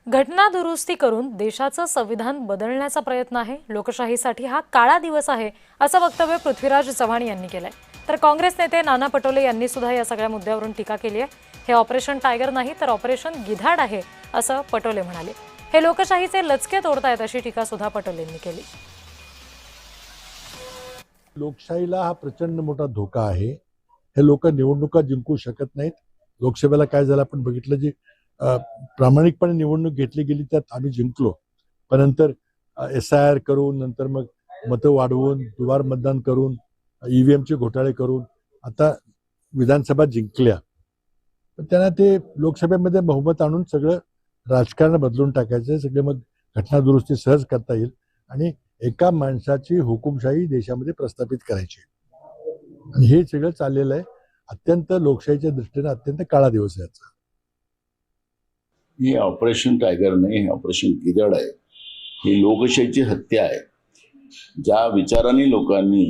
घटना दुरुस्ती करून देशाचं संविधान बदलण्याचा प्रयत्न आहे। लोकशाहीसाठी हा काळा दिवस आहे असं वक्तव्य पृथ्वीराज चव्हाण यांनी केलंय। तर काँग्रेस नेते नाना पटोले यांनी सुद्धा या सगळ्या मुद्द्यावरून टीका केली आहे। हे ऑपरेशन टायगर नाही तर ऑपरेशन गिधाड आहे असं पटोले म्हणाले। हे लोकशाहीचे लचके तोडतायत अशी टीका सुद्धा पटोलेंनी केली। लोकशाहीला हा प्रचंड मोठा धोका आहे। हे लोक निवडणुका जिंकू शकत नाहीत। लोकसभेला काय झालं आपण बघितलं, जी प्रामाणिकपणे निवडणूक घेतली गेली त्यात आम्ही जिंकलो, पण नंतर SIR करून नंतर मग मतं वाढवून दुबार मतदान करून EVMचे घोटाळे करून आता विधानसभा जिंकल्या, पण त्यांना ते लोकसभेमध्ये बहुमत आणून सगळं राजकारण बदलून टाकायचं, सगळे मग घटना दुरुस्ती सहज करता येईल आणि एका माणसाची हुकुमशाही देशामध्ये प्रस्थापित करायची, आणि हे सगळं चाललेलं आहे। अत्यंत लोकशाहीच्या दृष्टीने अत्यंत काळा दिवस आहे याचा। हे ऑपरेशन टायगर नाही, हे ऑपरेशन गिधाड आहे। ही लोकशाहीची हत्या आहे। ज्या विचाराने लोकांनी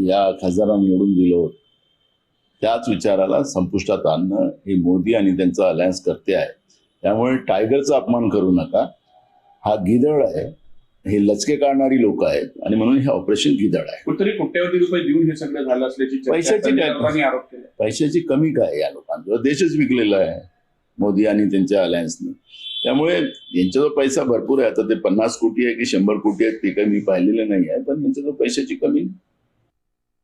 या खासदारांना निवडून दिलं होतं त्याच विचाराला संपुष्टात आणणं हे मोदी आणि त्यांचा अलायन्स करते आहे। त्यामुळे टायगरचा अपमान करू नका, हा गिधाड आहे। हे लचके काढणारी लोक आहेत आणि म्हणून हे ऑपरेशन गिधाड आहे। कुठेतरी कोट्यवधी रुपये देऊन हे सगळं झालं असल्याची आरोप केले। पैशाची कमी काय या लोकांचा, देशच विकलेला आहे मोदी आणि त्यांच्या अलायन्सने। त्यामुळे यांच्याजवळ पैसा भरपूर आहे। आता ते 50 कोटी आहे की 100 कोटी आहे ते काही मी पाहिलेलं नाही आहे, पण यांच्याजवळ पैशाची कमी